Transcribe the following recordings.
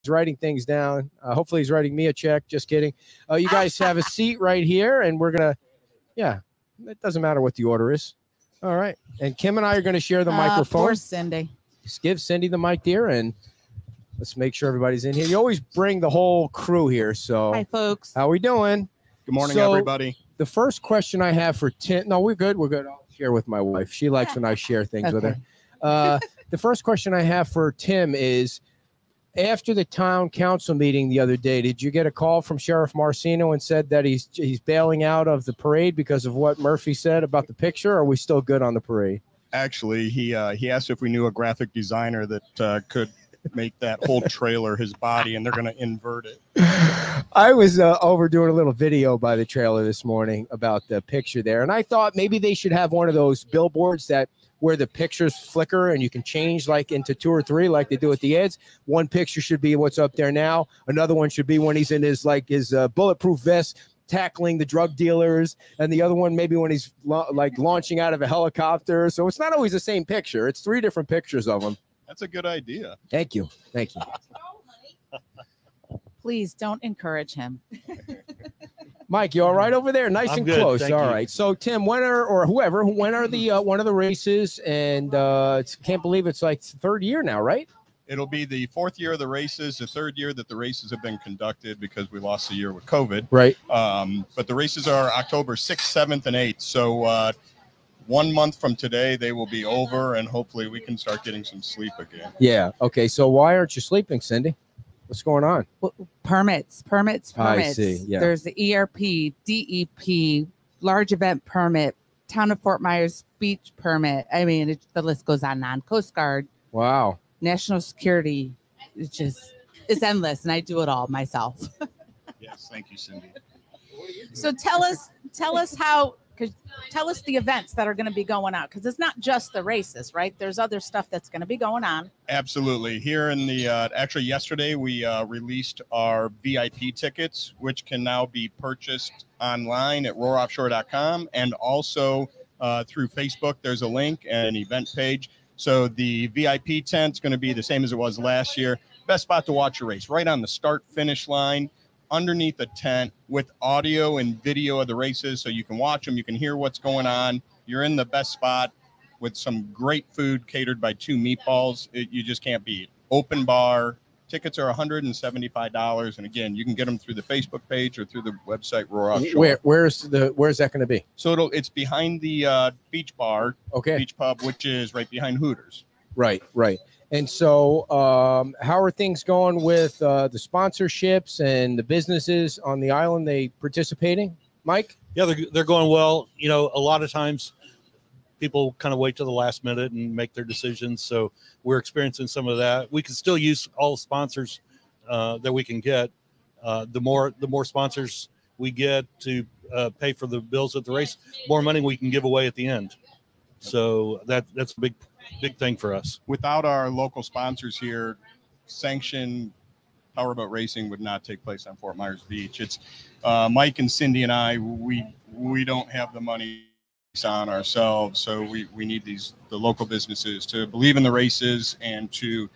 writing things down. Hopefully he's writing me a check. Just kidding. You guys have a seat right here, and we're going to, yeah, it doesn't matter what the order is. All right. And Kim and I are going to share the microphone. Poor Cynndee. Just give Cynndee the mic, dear, and let's make sure everybody's in here. You always bring the whole crew here. So, hi, folks. How we doing? Good morning, everybody. The first question I have for Tim. No, we're good. We're good. I'll share with my wife. She likes when I share things with her. The first question I have for Tim is, after the town council meeting the other day, did you get a call from Sheriff Marcino and said that he's bailing out of the parade because of what Murphy said about the picture? Or are we still good on the parade? Actually, he asked if we knew a graphic designer that could make that whole trailer his body, and they're going to invert it. I was over doing a little video by the trailer this morning about the picture there, and I thought maybe they should have one of those billboards that where the pictures flicker and you can change like into 2 or 3 like they do at the ads. One picture should be what's up there now. Another one should be when he's in his bulletproof vest tackling the drug dealers, and the other one maybe when he's launching out of a helicopter. So it's not always the same picture. It's 3 different pictures of him. That's a good idea. Thank you. Thank you. Please don't encourage him. Mike, you all right over there? Nice and good, close. All right. So, Tim, when are the one of the races? And can't believe it's like 3rd year now, right? It'll be the 4th year of the races, the 3rd year that the races have been conducted because we lost a year with COVID. Right. But the races are October 6th, 7th, and 8th. So 1 month from today, they will be over, and hopefully we can start getting some sleep again. Yeah. Okay. So why aren't you sleeping, Cynndee? What's going on? Permits. I see. Yeah. There's the ERP, DEP, large event permit, Town of Fort Myers Beach permit. I mean, the list goes on and on. Coast Guard. Wow. National security. It's endless, and I do it all myself. Yes. Thank you, Cynndee. So tell us how. Tell us the events that are going to be going out, because it's not just the races, right? There's other stuff that's going to be going on. Absolutely. Here in the actually yesterday we released our VIP tickets, which can now be purchased online at roaroffshore.com, and also through Facebook. There's a link and an event page. So the VIP tent's going to be the same as it was last year. Best spot to watch a race, right on the start finish line, underneath a tent with audio and video of the races, so you can watch them, you can hear what's going on. You're in the best spot with some great food catered by 2 meatballs. You just can't beat. Open bar. Tickets are $175, and again, you can get them through the Facebook page or through the website Roar Offshore. Where's that going to be? So it's behind the beach bar, okay, beach pub, which is right behind Hooters. Right. And so how are things going with the sponsorships and the businesses on the island? They participating, Mike? Yeah, they're going well. You know, a lot of times people kind of wait till the last minute and make their decisions. So we're experiencing some of that. We can still use all the sponsors that we can get. The more sponsors we get to pay for the bills at the race, more money we can give away at the end. So that's a big thing for us. Without our local sponsors here, sanctioned powerboat racing would not take place on Fort Myers Beach. It's Mike and Cynndee and I, we don't have the money on ourselves, so we need the local businesses to believe in the races and to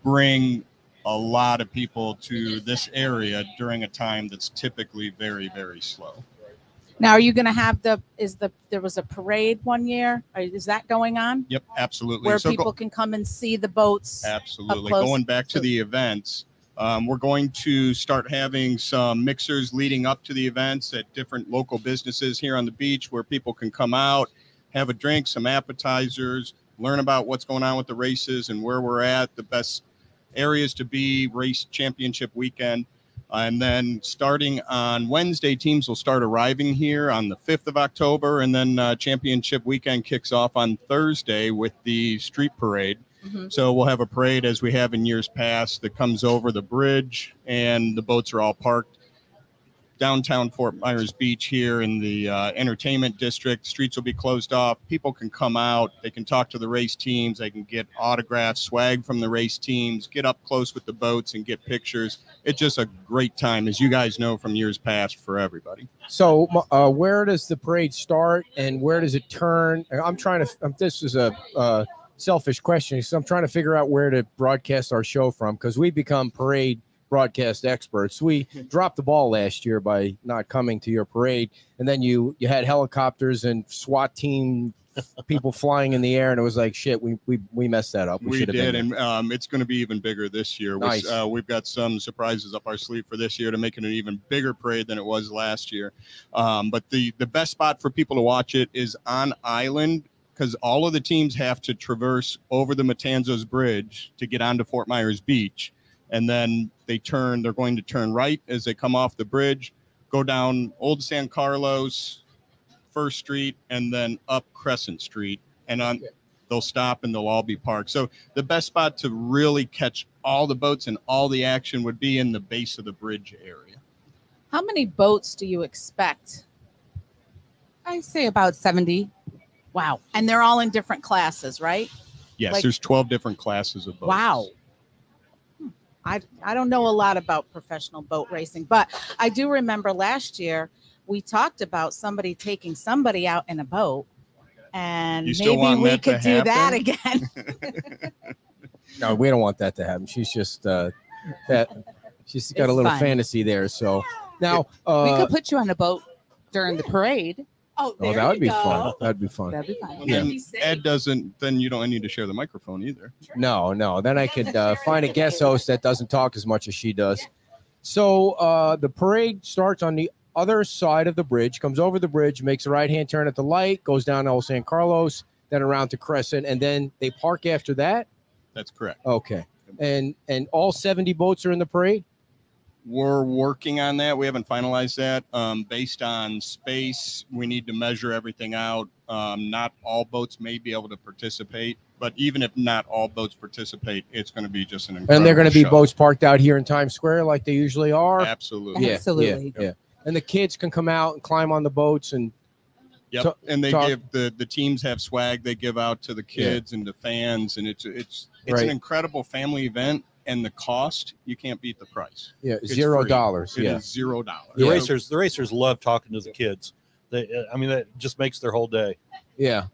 bring a lot of people to this area during a time that's typically very, very slow. Now, are you going to have there was a parade one year? Is that going on? Yep, absolutely. Where people can come and see the boats? Absolutely. Going back to the events, we're going to start having some mixers leading up to the events at different local businesses here on the beach where people can come out, have a drink, some appetizers, learn about what's going on with the races and where we're at, the best areas to be, race championship weekend. And then starting on Wednesday, teams will start arriving here on the 5th of October. And then championship weekend kicks off on Thursday with the street parade. Mm-hmm. So we'll have a parade as we have in years past that comes over the bridge, and the boats are all parked downtown Fort Myers Beach here in the entertainment district. Streets will be closed off. People can come out. They can talk to the race teams. They can get autographs, swag from the race teams, get up close with the boats and get pictures. It's just a great time, as you guys know from years past, for everybody. So where does the parade start and where does it turn? I'm trying to, this is a selfish question because I'm trying to figure out where to broadcast our show from because we become parade broadcast experts. We dropped the ball last year by not coming to your parade, and then you had helicopters and SWAT team people flying in the air, and it was like shit. We messed that up. We did, and it's going to be even bigger this year. Nice. We've got some surprises up our sleeve for this year to make it an even bigger parade than it was last year. But the best spot for people to watch it is on island, because all of the teams have to traverse over the Matanzas Bridge to get onto Fort Myers Beach. And then they're going to turn right as they come off the bridge, go down Old San Carlos, First Street, and then up Crescent Street. And they'll stop and they'll all be parked. So the best spot to really catch all the boats and all the action would be in the base of the bridge area. How many boats do you expect? I say about 70. Wow. And they're all in different classes, right? Yes, there's 12 different classes of boats. Wow. I don't know a lot about professional boat racing, but I do remember last year we talked about somebody taking somebody out in a boat, and maybe we could do that again. No, we don't want that to happen. She's just she's got a little fantasy there. So now we could put you on a boat during the parade. Oh, that would be fun. That'd be fun. That'd be fun. Well, then Ed doesn't. Then you don't need to share the microphone either. No. Then I could find a guest host that doesn't talk as much as she does. So the parade starts on the other side of the bridge, comes over the bridge, makes a right-hand turn at the light, goes down to Old San Carlos, then around to Crescent, and then they park after that. That's correct. Okay. And all 70 boats are in the parade? We're working on that. We haven't finalized that. Based on space, we need to measure everything out. Not all boats may be able to participate, but even if not all boats participate, it's going to be just an incredible And they're going to be show. Boats parked out here in Times Square like they usually are? Absolutely. Yeah, Absolutely. Yeah. And the kids can come out and climb on the boats and Yep. And they give the teams have swag they give out to the kids and the fans, and it's Right. an incredible family event. And the cost, you can't beat the price. Yeah, It's $0. free. It Yeah, is $0. The racers love talking to the kids. That just makes their whole day. yeah.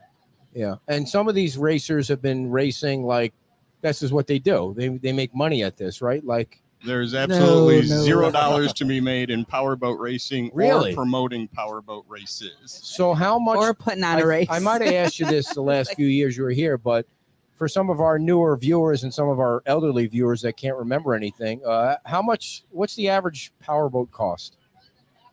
And some of these racers have been racing like this is what they do. They make money at this, right? Like there's absolutely No. $0 to be made in powerboat racing Really? or promoting powerboat races. so. How much? Or putting on a race. I might have asked you this the last few years you were here, but for some of our newer viewers and some of our elderly viewers that can't remember anything, how much? What's the average powerboat cost?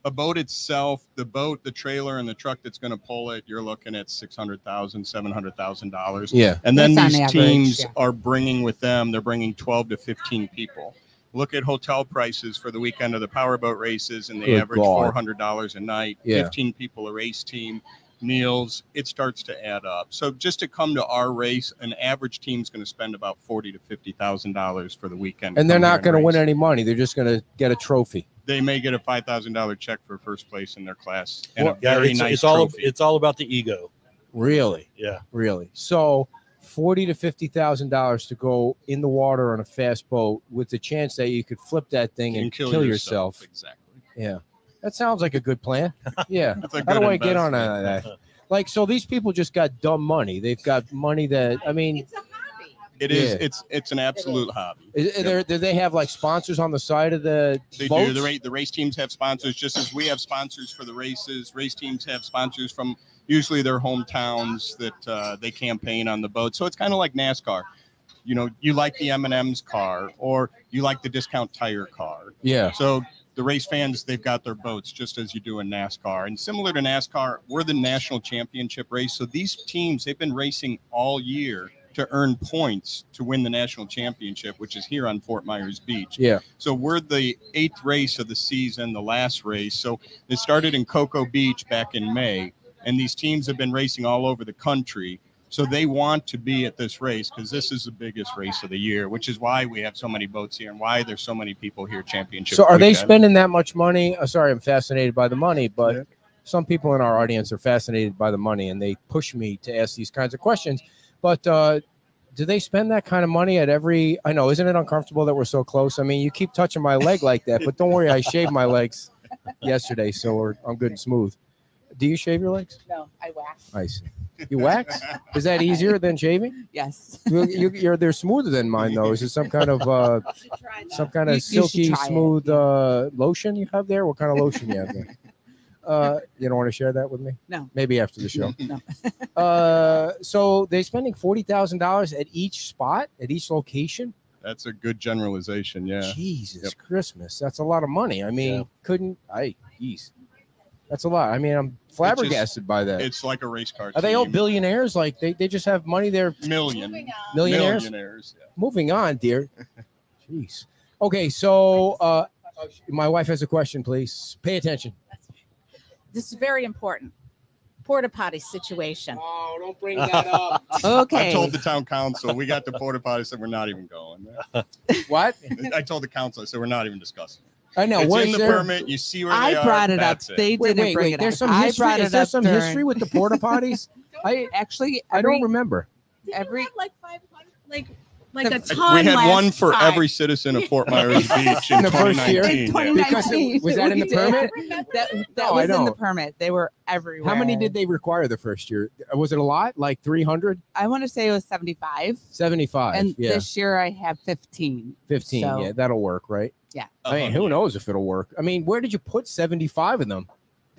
A boat itself, the trailer, and the truck that's going to pull it, you're looking at $600,000, $700,000. Yeah, And then That's on these average, teams yeah. are bringing with them, they're bringing 12 to 15 people. Look at hotel prices for the weekend of the powerboat races, and they Good average God. $400 a night, Yeah. 15 people a race team, meals, it starts to add up. So just to come to our race, an average team's going to spend about $40,000 to $50,000 for the weekend. and they're come here not and going to win race. any money. They're just going to get a trophy. They may get a $5,000 check for first place in their class and Well, a very nice trophy. It's all about the ego. Really? Yeah. Really? So $40,000 to $50,000 to go in the water on a fast boat with the chance that you could flip that thing and kill yourself. Exactly. Yeah. That sounds like a good plan. Yeah. That's a How do good I get on investment. that? Like, so these people just got dumb money. They've got money that, I mean, It's a hobby. It is. Yeah. It's an absolute hobby. do they have like sponsors on the side of the They boats? do. The race teams have sponsors, just as we have sponsors for the races. Race teams have sponsors from usually their hometowns that they campaign on the boat. So it's kind of like NASCAR. You know, you like the M&M's car, or you like the discount tire car. Yeah. So the race fans, they've got their boats just as you do in NASCAR. And similar to NASCAR, we're the national championship race. So these teams, they've been racing all year to earn points to win the national championship, which is here on Fort Myers Beach. Yeah. So we're the 8th race of the season, the last race. So it started in Cocoa Beach back in May, and these teams have been racing all over the country. So they want to be at this race because this is the biggest race of the year, which is why we have so many boats here and why there's so many people here championship. So are they weekend. spending that much money? Sorry, I'm fascinated by the money, but Yeah. some people in our audience are fascinated by the money and they push me to ask these kinds of questions. But do they spend that kind of money at every, I know, isn't it uncomfortable that we're so close? I mean, you keep touching my leg like that, but don't worry, I shaved my legs yesterday, so I'm good and smooth. Do you shave your legs? No, I wax. I see. You wax? Is that easier than shaving? Yes. They're smoother than mine though. Is it some kind of silky smooth lotion you have there? What kind of lotion you have there? You don't want to share that with me? No. Maybe after the show. No. So they're spending $40,000 at each spot, at each location. That's a good generalization. Yeah. Jesus Christmas. That's a lot of money. I mean, geez. That's a lot. I mean, I'm flabbergasted by that. It's like a race car. Are they all billionaires? Like they just have money there? Millionaires? Yeah. Moving on, dear. Jeez. Okay, so my wife has a question, please. Pay attention. This is very important. Porta potty situation. Oh, don't bring that up. Okay. I told the town council we got the porta potty, said we're not even going. What? I told the council, I said we're not even discussing. I know. It's in the permit. You see where they are. I brought it up. That's They didn't bring it There's up. some I history. brought Is it there up some during history with the porta potties? I don't remember. Every like 500, like a We ton. had one last for time. every citizen of Fort Myers Beach in In the first year? 2019. Yeah. Because was that in the permit? That No, was I in the don't. permit. They were everywhere. How many did they require the first year? Was it a lot? Like 300? I want to say it was 75. 75. And yeah. this year I have 15. 15. So- Yeah, that'll work, right? Yeah. I mean, who knows if it'll work? I mean, where did you put 75 of them?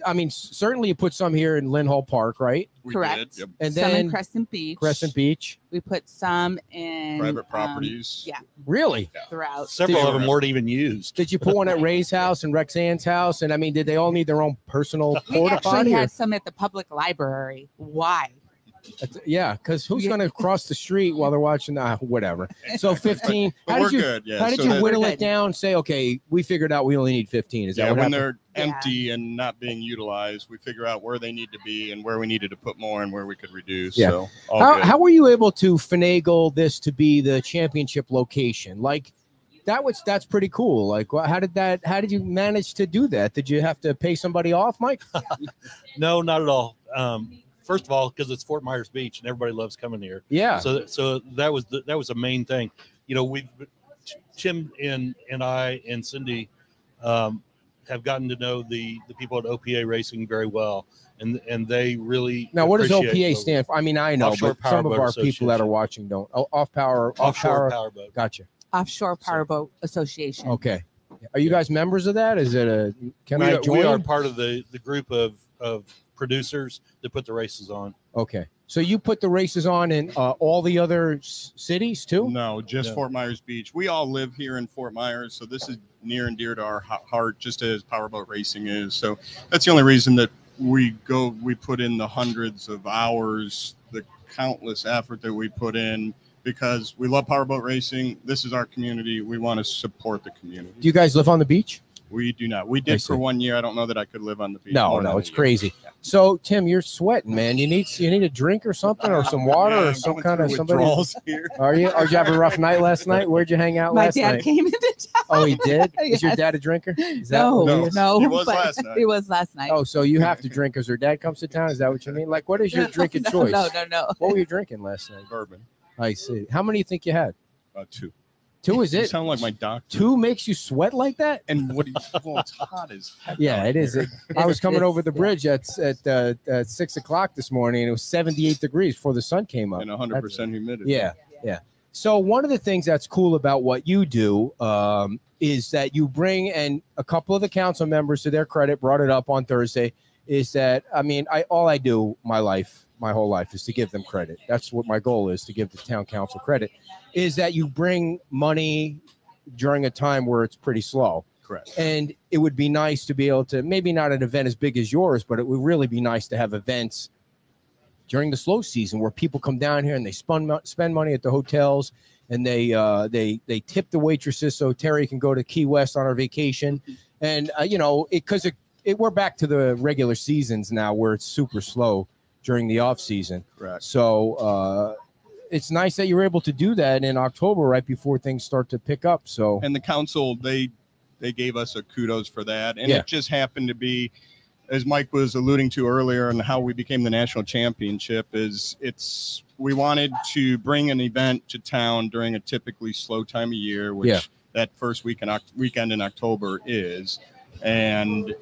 I mean, certainly you put some here in Lynn Hall Park, right? We Correct. did, yep. And Some in then Crescent Beach. Crescent Beach. We put some in Private properties. Yeah, Really? throughout. Several of them weren't even used. Did you put one at Ray's house and Rexanne's house? And I mean, did they all need their own personal We porta actually potty? had some at the public library. Why? Yeah, because who's Yeah. going to cross the street while they're watching? Whatever. So 15. But How we're did you? good. Yeah. How did So you that- whittle We're it good. down? Say, okay, we figured out we only need 15. Is that Yeah, what when happened? they're Yeah. empty and not being utilized, we figure out where they need to be and where we needed to put more and where we could reduce. Yeah. So all good. How were you able to finagle this to be the championship location? Like that's pretty cool. Like, how did you manage to do that? Did you have to pay somebody off, Mike? No, not at all. First of all, because it's Fort Myers Beach and everybody loves coming here. Yeah. So that was the main thing. You know, Tim and I and Cynndee have gotten to know the people at OPA Racing very well, and they really Now, what does appreciate OPA stand for? I mean, I know, Offshore but some of Powerboat our people that are Association. watching don't. Offshore Power. Powerboat. Gotcha. Offshore Powerboat Association. Okay. Are you guys members of that? Is it a? Can I join? We are part of the group of producers that put the races on. Okay. So you put the races on in all the other cities too? No, just No. Fort Myers Beach. We all live here in Fort Myers, so this is near and dear to our heart, just as powerboat racing is. So that's the only reason that we put in the hundreds of hours, the countless effort that we put in, because we love powerboat racing. This is our community. We want to support the community. Do you guys live on the beach? We do not. We I did see. for 1 year. I don't know that I could live on the beach. No, more than it's a year. crazy. So Tim, you're sweating, man. You need a drink or something, or some water, Yeah, or I'm some going kind of through somebody. withdrawals here. Are you? Or did you have a rough night last night? Where'd you hang out My last dad night? came into town. Oh, he did. Is your Yes. dad a drinker? Is that No, what it No. is? no. He was but last night. He was last night. Oh, so you have to drink because her dad comes to town. Is that what you mean? Like, what is your drinking no, choice? No. What were you drinking last night? Bourbon. I see. How many do you think you had? 2. Two, is You it? sound like my doctor. 2 makes you sweat like that? And well, it's hot as heck Yeah, out it is. here. I was coming It's- over the bridge at 6 o'clock this morning, and it was 78 degrees before the sun came up. And 100% humidity. Yeah. So one of the things that's cool about what you do is that you bring, and a couple of the council members, to their credit, brought it up on Thursday, is that, I mean, all I do my whole life is to give them credit. That's what my goal is, to give the town council credit, is that you bring money during a time where it's pretty slow. Correct. And it would be nice to be able to, maybe not an event as big as yours, but it would really be nice to have events during the slow season where people come down here and they spend money at the hotels, and they tip the waitresses so Terry can go to Key West on our vacation. And because we're back to the regular seasons now where it's super slow during the off season. Correct. So it's nice that you're able to do that in October right before things start to pick up. So And the council, they gave us a kudos for that. And Yeah. it just happened to be, as Mike was alluding to earlier, and how we became the national championship, we wanted to bring an event to town during a typically slow time of year, which Yeah. that first weekend in October is. And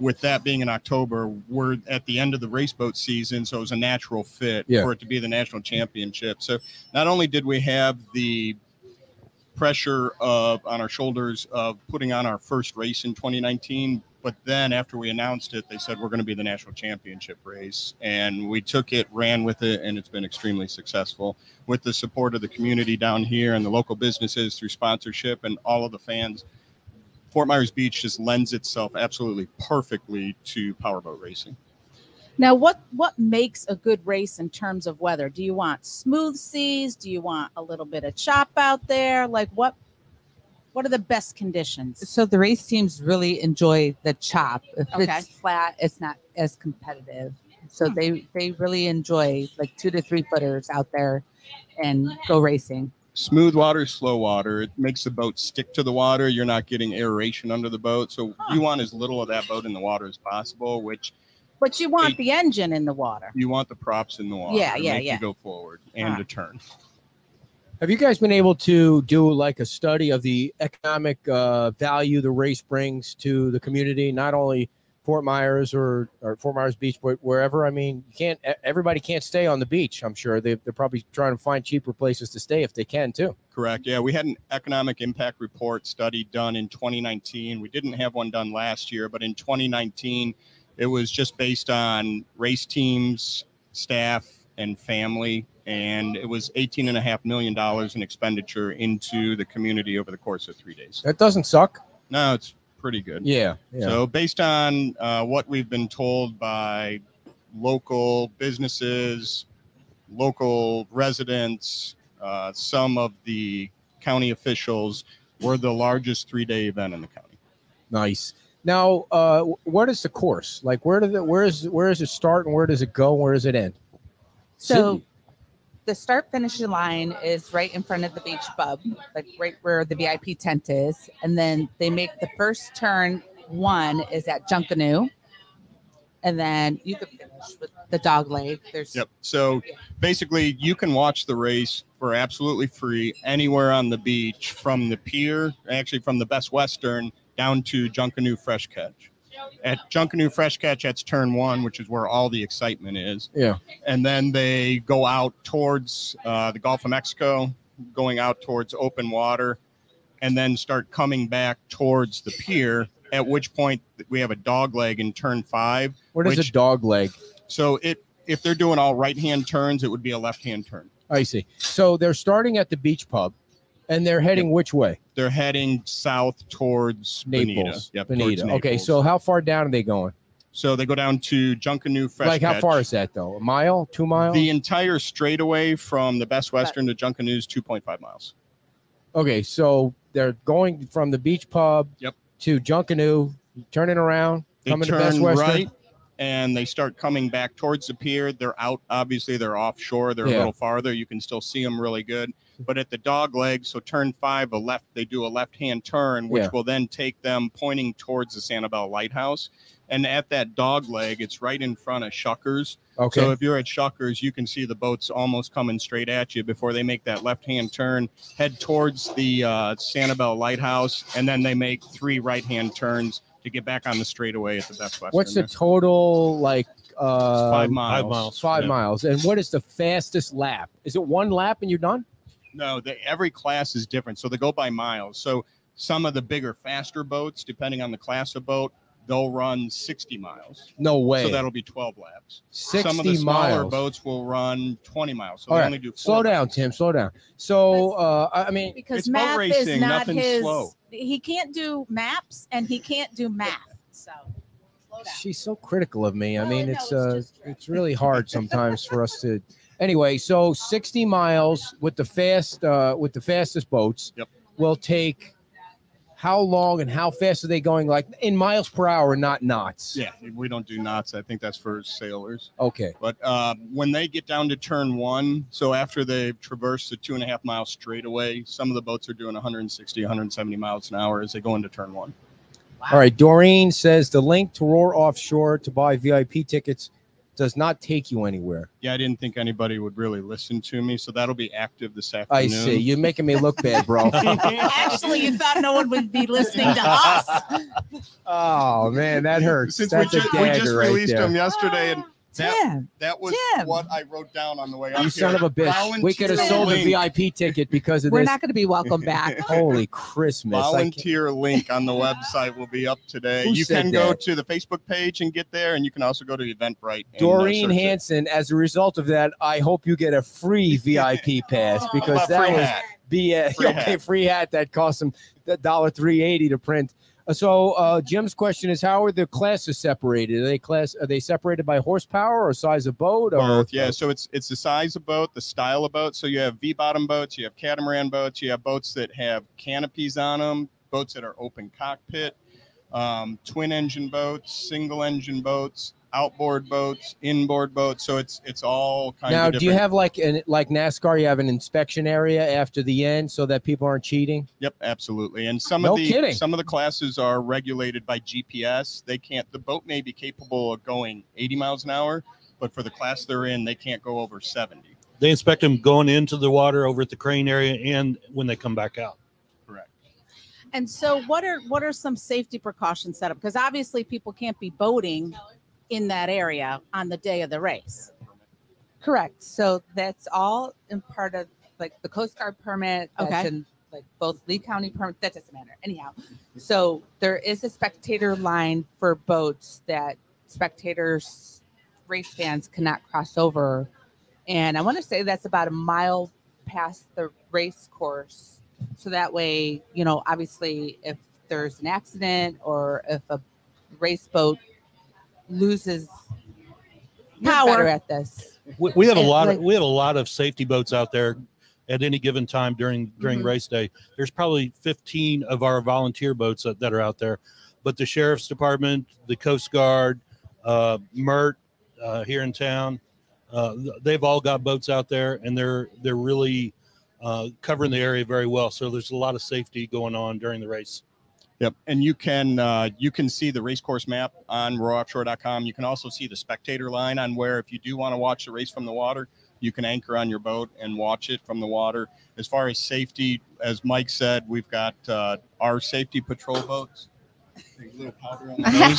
with that being in October, we're at the end of the race boat season, so it was a natural fit for it to be the national championship. So not only did we have the pressure on our shoulders of putting on our first race in 2019, but then after we announced it, they said we're going to be the national championship race, and we took it, ran with it, and it's been extremely successful with the support of the community down here and the local businesses through sponsorship and all of the fans. Fort Myers Beach just lends itself absolutely perfectly to powerboat racing. Now, what makes a good race in terms of weather? Do you want smooth seas? Do you want a little bit of chop out there? Like what are the best conditions? So the race teams really enjoy the chop. If it's flat, it's not as competitive. So they really enjoy like 2 to 3 footers out there and go racing. Smooth water, slow water. It makes the boat stick to the water. You're not getting aeration under the boat. So you want as little of that boat in the water as possible, But you want the engine in the water. You want the props in the water. To go forward and to turn. Have you guys been able to do like a study of the economic value the race brings to the community, not only Fort Myers or Fort Myers Beach, but wherever? I mean, everybody can't stay on the beach. I'm sure they're probably trying to find cheaper places to stay if they can too. Correct. Yeah, we had an economic impact report study done in 2019. We didn't have one done last year, but in 2019, it was just based on race teams, staff, and family, and it was $18.5 million in expenditure into the community over the course of 3 days. That doesn't suck. No, it's pretty good. Yeah. So based on what we've been told by local businesses, local residents, some of the county officials, we're the largest 3-day event in the county. Nice. Now, what is the course? Like, where does it start and where does it go? And where does it end? So the start finish line is right in front of the beach pub, like right where the VIP tent is. And then they make the first turn. One is at Junkanoo. And then you can finish with the dog leg. So basically you can watch the race for absolutely free anywhere on the beach from the pier, actually from the Best Western down to Junkanoo Fresh Catch. At Junkanoo Fresh Catch, that's turn 1, which is where all the excitement is. Yeah. And then they go out towards the Gulf of Mexico, going out towards open water, and then start coming back towards the pier, at which point we have a dog leg in turn 5. What is a dog leg? So if they're doing all right-hand turns, it would be a left-hand turn. I see. So they're starting at the beach pub, and they're heading which way? They're heading south towards Naples. Bonita. Bonita. Okay, so how far down are they going? So they go down to Junkanoo Fresh Like, how Catch. far is that, though? A mile? 2 miles? The entire straightaway from the Best Western to Junkanoo is 2.5 miles. Okay, so they're going from the beach pub to Junkanoo, turning around, coming to Best Western. Right, and they start coming back towards the pier. They're out, obviously, they're offshore. They're a little farther. You can still see them really good. But at the dog leg, so turn 5, they do a left-hand turn, which will then take them pointing towards the Sanibel Lighthouse. And at that dog leg, it's right in front of Shuckers. Okay. So if you're at Shuckers, you can see the boats almost coming straight at you before they make that left-hand turn, head towards the Sanibel Lighthouse, and then they make 3 right-hand turns to get back on the straightaway at the Best Western. What's the total, like, 5 miles. 5 miles. And what is the fastest lap? Is it 1 lap and you're done? No, every class is different. So they go by miles. So some of the bigger, faster boats, depending on the class of boat, they'll run 60 miles. No way. So that'll be 12 laps. 60 Some of the smaller miles. boats will run 20 miles. So All they right. only do 4 Slow down, laps. Tim. Slow down. So, I mean, Because it's boat math racing, is not nothing's his. slow. He can't do maps and he can't do math. So slow down. she's so critical of me. I mean, no, it's just true. it's really hard sometimes for us to. Anyway, so 60 miles with the fastest boats will take how long and how fast are they going? Like in miles per hour, not knots. Yeah, we don't do knots. I think that's for sailors. Okay. But when they get down to turn 1, so after they've traversed the 2.5 mile straightaway, some of the boats are doing 160, 170 miles an hour as they go into turn 1. Wow. All right. Doreen says the link to Roar Offshore to buy VIP tickets does not take you anywhere. Yeah, I didn't think anybody would really listen to me, so that'll be active this afternoon. I see. You're making me look bad, bro. Actually, you thought no one would be listening to us. Oh man, that hurts. Since That's we a just right released there. them yesterday, and that was Tim. what I wrote down on the way You up son here. of a bitch. We could have sold a VIP ticket because of We're this. not going to be welcome back. Holy Christmas. Volunteer link on the website will be up today. Who You said can go that? to the Facebook page and get there, and you can also go to Eventbrite. and, Doreen search it. Hansen, as a result of that, I hope you get a free VIP pass because How about that free was hat? free hat that cost them $3.80 to print. So Jim's question is, how are the classes separated? Are they separated by horsepower or size of boat? Or Both, yeah. So it's the size of boat, the style of boat. So you have V-bottom boats, you have catamaran boats, you have boats that have canopies on them, boats that are open cockpit, twin engine boats, single engine boats, outboard boats, inboard boats. So it's all kind now, of different. do you have like NASCAR? You have an inspection area after the end so that people aren't cheating? Yep, absolutely. And some No of the kidding. some of the classes are regulated by GPS. They can't. The boat may be capable of going 80 miles an hour, but for the class they're in, they can't go over 70. They inspect them going into the water over at the crane area and when they come back out. Correct. And so what are some safety precautions set up? Because obviously people can't be boating in that area on the day of the race. Correct. So that's all in part of like the Coast Guard permit. That's Okay. in like both Lee County permit. That doesn't matter. Anyhow, so there is a spectator line for boats that spectators, race fans cannot cross over. And I want to say that's about a mile past the race course. So that way, you know, obviously if there's an accident or if a race boat loses Power. better at this. We have a And, lot like- of we have a lot of safety boats out there at any given time during Mhm. race day. There's probably 15 of our volunteer boats that are out there, but the sheriff's department, the Coast Guard, MERT here in town, they've all got boats out there, and they're really covering the area very well. So there's a lot of safety going on during the race. Yep. And you can see the race course map on roaroffshore.com. You can also see the spectator line on where if you do want to watch the race from the water, you can anchor on your boat and watch it from the water. As far as safety, as Mike said, we've got our safety patrol boats. A little powder on the nose.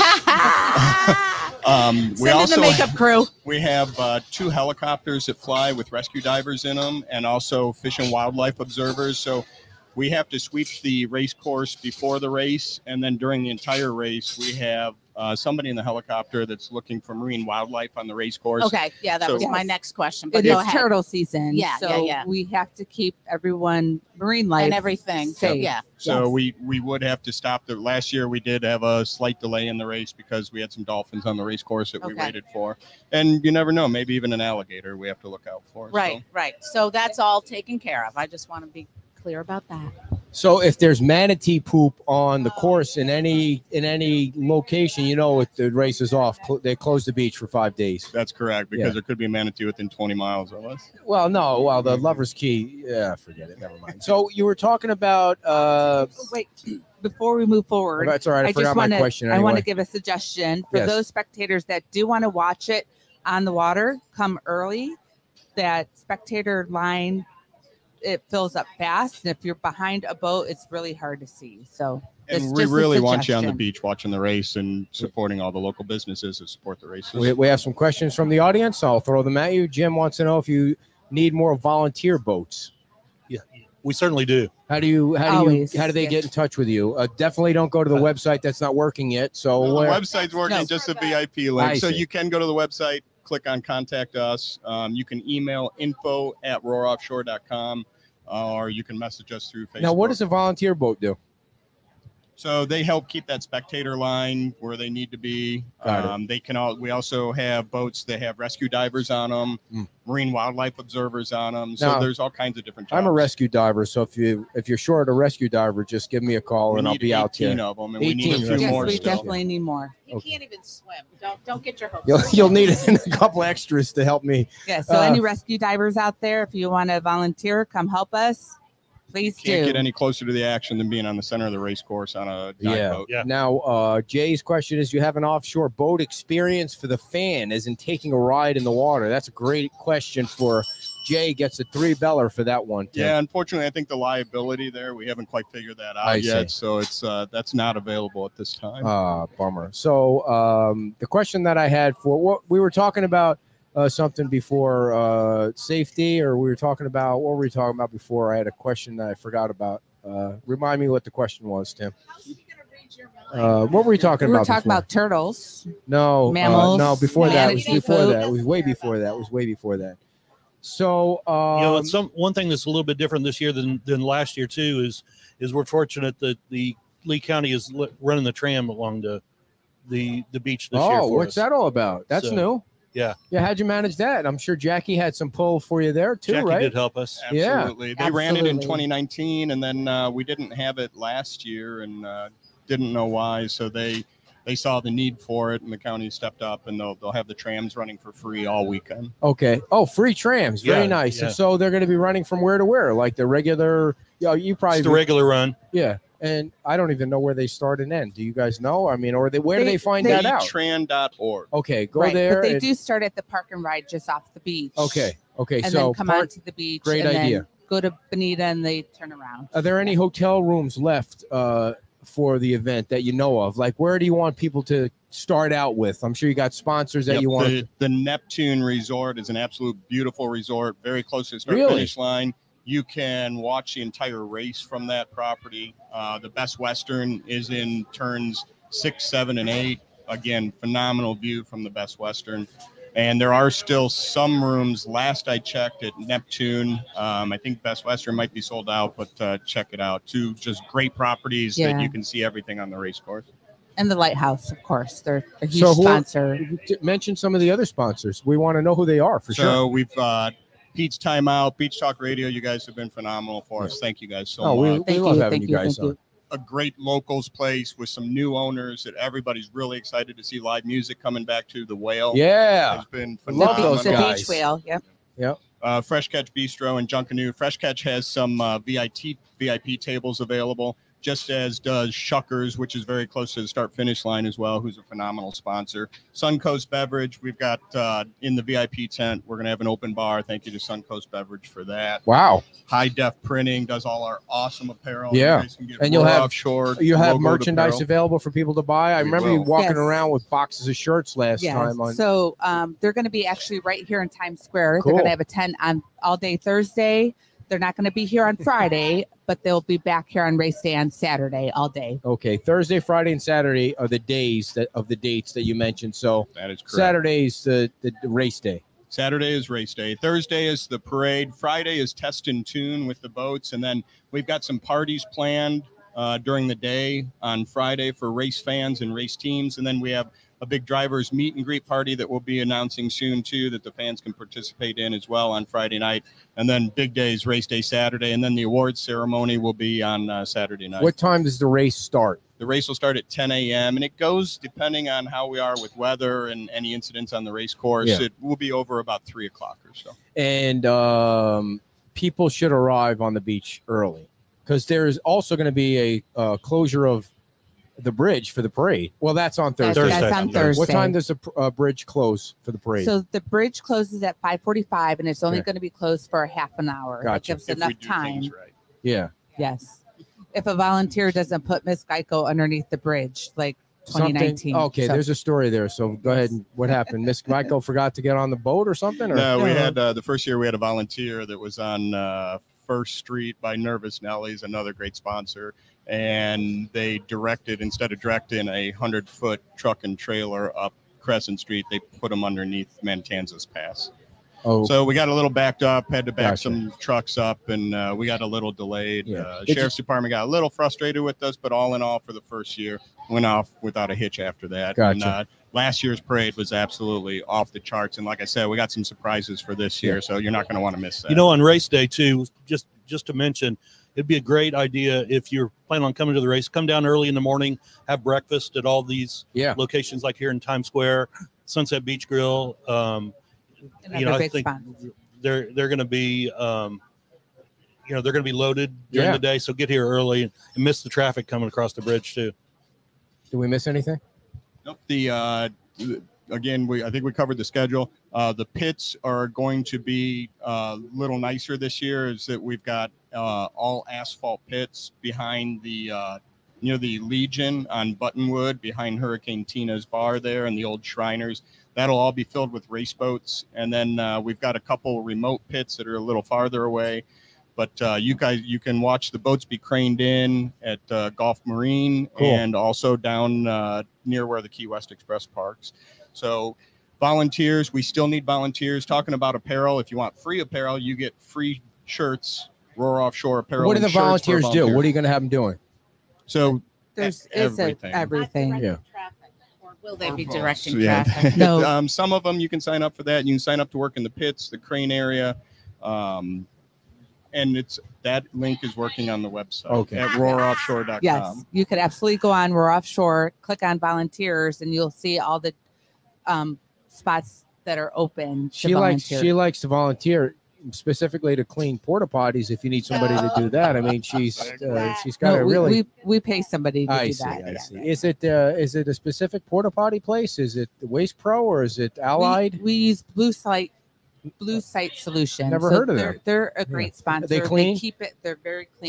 Send in the makeup crew. We have 2 helicopters that fly with rescue divers in them and also fish and wildlife observers. So we have to sweep the race course before the race, and then during the entire race, we have somebody in the helicopter that's looking for marine wildlife on the race course. Okay, yeah, that So- was my next question. But It go is ahead. turtle season. Yeah, so yeah. we have to keep everyone marine life And everything. safe. Yeah. So Yes. we would have to stop. Last year we did have a slight delay in the race because we had some dolphins on the race course that we Okay. waited for. And you never know, maybe even an alligator we have to look out for. Right, So. right. So that's all taken care of. I just want to be clear about that. So if there's manatee poop on the course in any location, you know, if the race is off, they close the beach for 5 days. That's correct, because Yeah. there could be a manatee within 20 miles of us. Well, no, the Lover's Key. Yeah, forget it. Never mind. So you were talking about. Wait, before we move forward, That's all right. I just forgot my wanna- question. I want Anyway. to give a suggestion for Yes. those spectators that do want to watch it on the water. Come early. That spectator line, it fills up fast, and if you're behind a boat, it's really hard to see. So it's And we just a really want you on the suggestion. beach watching the race and supporting all the local businesses that support the races. We have some questions from the audience. I'll throw them at you. Jim wants to know if you need more volunteer boats. Yeah, we certainly do. How do Always, they yes. get in touch with you? Definitely don't go to the website. That's not working yet. So Well, the where- website's working, No. just a VIP I link. So see. you can go to the website, click on contact us. You can email info@roaroffshore.com, or you can message us through Facebook. now, what does a volunteer boat do? So they help keep that spectator line where they need to be. Got it. They can. We also have boats that have rescue divers on them, marine wildlife observers on them. So Now, there's all kinds of different jobs. I'm a rescue diver, so if you're short a rescue diver, just give me a call We and I'll need be out 18 there. of them, and we need 18 a few rescue Yes, more we still. definitely need more. You can't even swim. Don't get your hopes You'll up. need a couple extras to help me. Yeah. So Uh, any rescue divers out there, if you want to volunteer, come help us. Please Can't do. get any closer to the action than being on the center of the race course on a dive boat. Yeah. Now, Jay's question is, you have an offshore boat experience for the fan, as in taking a ride in the water? That's a great question for Jay. Gets a $3 for that one, Tim. Yeah, unfortunately, I think the liability there, we haven't quite figured that out yet. So it's that's not available at this time. Bummer. So the question that I had for what we were talking about something before safety, or we were talking about, what were we talking about before? I had a question that I forgot about. Remind me what the question was, Tim. What were we talking about? We were talking about turtles. No, mammals. No, before that. It was manatee before that. boats. It was way before that. It was way before that. So it's one thing that's a little bit different this year than last year too is we're fortunate that the Lee County is running the tram along the beach this year. Oh, what's that all about? That's new. Yeah. How'd you manage that? I'm sure Jackie had some pull for you there too, Jackie right? did help us. Absolutely. Yeah. They ran it in 2019, and then we didn't have it last year, and didn't know why. So they saw the need for it, and the county stepped up, and they'll have the trams running for free all weekend. Okay. Oh, free trams. Very Yeah, nice. yeah. And so they're going to be running from where to where? Like the regular, you probably. It's the regular run. Yeah. And I don't even know where they start and end. Do you guys know? I mean, or where do they find that out? Tran.org. Okay, go there. But they do start at the park and ride just off the beach. Okay. And so then come onto the beach. great and idea. Then go to Bonita and they turn around. Are there any hotel rooms left for the event that you know of? Like, where do you want people to start out with? I'm sure you got sponsors that you want. The Neptune Resort is an absolute beautiful resort, very close to the start finish line. You can watch the entire race from that property. The Best Western is in turns 6, 7, and 8. Again, phenomenal view from the Best Western. And there are still some rooms. Last I checked at Neptune, I think Best Western might be sold out, but check it out. Two just great properties that you can see everything on the race course. And the Lighthouse, of course. They're a huge sponsor. Mention some of the other sponsors. We want to know who they are for sure. So we've Pete's Timeout, Beach Talk Radio. You guys have been phenomenal for us. Thank you guys so much. We love having you guys on. A great locals place with some new owners that everybody's really excited to see live music coming back to. The Whale. Yeah. Has been love those the guys. Beach Whale. Yep. Fresh Catch Bistro and Junkanoo. Fresh Catch has some VIP tables available, just as does Shuckers, which is very close to the start-finish line as well, who's a phenomenal sponsor. Suncoast Beverage, we've got in the VIP tent, we're going to have an open bar. Thank you to Suncoast Beverage for that. Wow. High Def Printing does all our awesome apparel. Yeah. And you'll have Offshore. You have merchandise available for people to buy. I remember you walking around with boxes of shirts last time. So they're going to be actually right here in Times Square. Cool. They're going to have a tent on all day Thursday. They're not going to be here on Friday, but they'll be back here on race day on Saturday all day. Okay, Thursday, Friday, and Saturday are the days of the dates that you mentioned. So that is correct. Saturday's the race day. Saturday is race day. Thursday is the parade. Friday is test and tune with the boats, and then we've got some parties planned during the day on Friday for race fans and race teams, and then we have a big drivers meet and greet party that we'll be announcing soon too, that the fans can participate in as well on Friday night. And then big days, race day Saturday, and then the awards ceremony will be on Saturday night. What time does the race start? The race will start at 10 a.m. and it goes depending on how we are with weather and any incidents on the race course. Yeah. It will be over about 3 o'clock or so. And people should arrive on the beach early, because there's also going to be a closure of the bridge for the parade. Well, that's on Thursday. That's on Thursday. What time does the bridge close for the parade? So the bridge closes at 5:45, and it's only going to be closed for a half an hour. Gotcha. That gives enough time. Right. Yeah. Yes. If a volunteer doesn't put Miss Geico underneath the bridge, like 2019. Okay, there's a story there. So go ahead. And what happened? Miss Michael forgot to get on the boat or something? Or? No, we had the first year we had a volunteer that was on First Street by Nervous Nellies, another great sponsor. And they directed, instead of directing a 100-foot truck and trailer up Crescent Street, they put them underneath Mantanza's Pass. Oh, so we got a little backed up, had to back some trucks up, and we got a little delayed. Yeah. Sheriff's Department got a little frustrated with us, but all in all, for the first year, went off without a hitch after that. Gotcha. And, last year's parade was absolutely off the charts, and like I said, we got some surprises for this year, so you're not going to want to miss that. You know, on race day too, just to mention, it'd be a great idea if you're planning on coming to the race, come down early in the morning, have breakfast at all these locations, like here in Times Square, Sunset Beach Grill. You know, I think they're going to be you know, they're going to be loaded during the day. So get here early and miss the traffic coming across the bridge too. Did we miss anything? Nope. Again, I think we covered the schedule. The pits are going to be a little nicer this year. Is that we've got all asphalt pits behind the near the Legion on Buttonwood, behind Hurricane Tina's bar there, and the old Shriners. That'll all be filled with race boats, and then we've got a couple remote pits that are a little farther away. But you can watch the boats be craned in at Gulf Marine and also down near where the Key West Express parks. So volunteers, we still need volunteers. Talking about apparel, if you want free apparel, you get free shirts, Roar Offshore apparel. What do the volunteers do? What are you going to have them doing? So there's everything. everything. Or will they be directing traffic? No. Some of them you can sign up for that. You can sign up to work in the pits, the crane area. And that link is working on the website at roaroffshore.com. Yes, you could absolutely go on Roar Offshore, click on volunteers, and you'll see all the spots that are open. She likes to volunteer specifically to clean porta potties. If you need somebody to do that, I mean, she's got a really. We pay somebody to do that. I see. Is it a specific porta potty place? Is it Waste Pro or is it Allied? We use Blue Site Solutions. Never heard of them. They're a great sponsor. Are they clean? They keep it. They're very clean.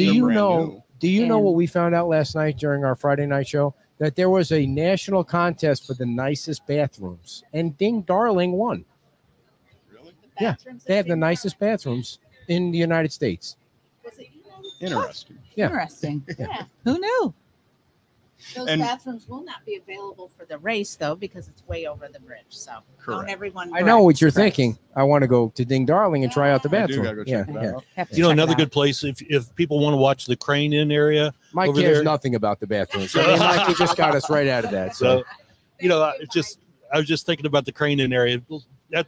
Do you know what we found out last night during our Friday night show? That there was a national contest for the nicest bathrooms, and Ding Darling won. Really? Yeah, they have the nicest bathrooms in the United States. Interesting. Yeah. Interesting. Yeah. Who knew? Those bathrooms will not be available for the race, though, because it's way over the bridge. So don't everyone. I know what you're thinking. I want to go to Ding Darling and try out the bathroom. You know, another good place if people want to watch the crane in area. Mike cares nothing about the bathroom. So Mike, you just got us right out of that. So you know, I was just thinking about the crane in area.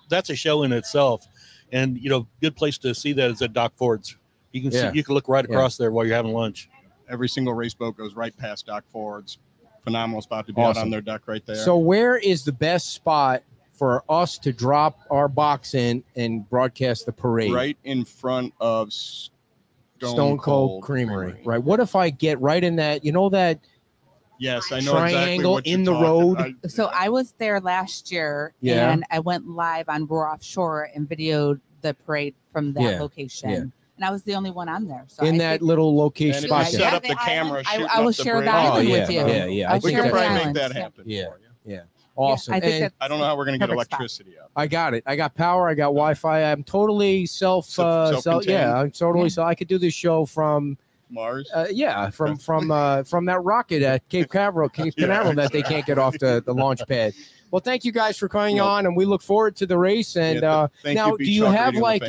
That's a show in itself, and you know, good place to see that is at Doc Ford's. You can see, you can look right across there while you're having lunch. Every single race boat goes right past Doc Ford's. Phenomenal spot to be out on their deck right there. So where is the best spot for us to drop our box in and broadcast the parade? Right in front of Stone Cold Creamery. Right. What if I get right in that, you know, that yes, I know triangle exactly in the road? So I was there last year and I went live on Roar Offshore and videoed the parade from that location. Yeah. And I was the only one on there. So in that little location spot. Set up the camera. I will share the island with you. Yeah. We can probably make that happen. Yeah. Awesome. I think I don't know how we're going to get electricity up. I got it. I got power. I got Wi-Fi. I'm totally self-contained. I'm totally so I could do this show from Mars. From that rocket at Cape Canaveral that they can't get off the launch pad. Well, thank you guys for coming on, and we look forward to the race. And now, do you have like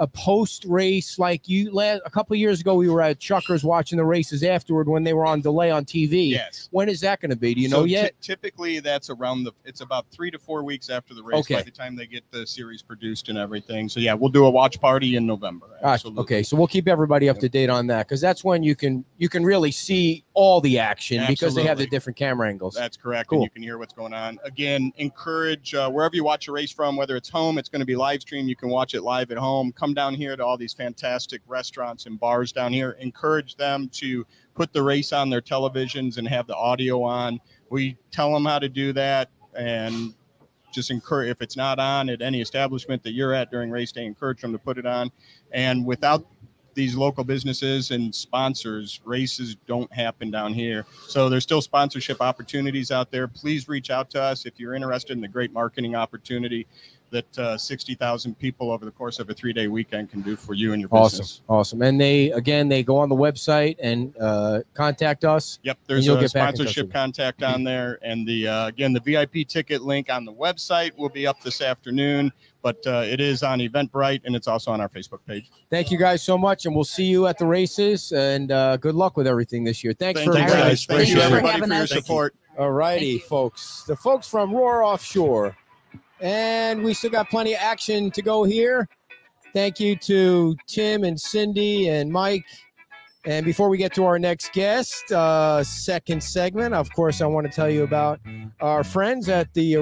a post-race, like a couple of years ago, we were at Chuckers watching the races afterward when they were on delay on TV. Yes. When is that going to be? Do you know yet? Typically, that's it's about 3 to 4 weeks after the race by the time they get the series produced and everything. So, yeah, we'll do a watch party in November. Absolutely. Okay, so we'll keep everybody up to date on that because that's when you can really see all the action because they have the different camera angles. That's correct. Cool. And you can hear what's going on. Again, encourage wherever you watch a race from, whether it's home, it's going to be live stream. You can watch it live at home. Come down here to all these fantastic restaurants and bars down here. Encourage them to put the race on their televisions and have the audio on. We tell them how to do that, and just encourage, if it's not on at any establishment that you're at during race day, encourage them to put it on. And without these local businesses and sponsors, races don't happen down here. So there's still sponsorship opportunities out there. Please reach out to us if you're interested in the great marketing opportunity that 60,000 people over the course of a 3-day weekend can do for you and your business. Awesome. And they go on the website and contact us. Yep, there's a sponsorship contact on there. And again, the VIP ticket link on the website will be up this afternoon, but it is on Eventbrite and it's also on our Facebook page. Thank you guys so much, and we'll see you at the races. And good luck with everything this year. Thank you guys. Thank you everybody for your support. All righty, folks. The folks from Roar Offshore. And we still got plenty of action to go here. Thank you to Tim and Cynndee and Mike. And before we get to our next guest, second segment, of course, I want to tell you about our friends at the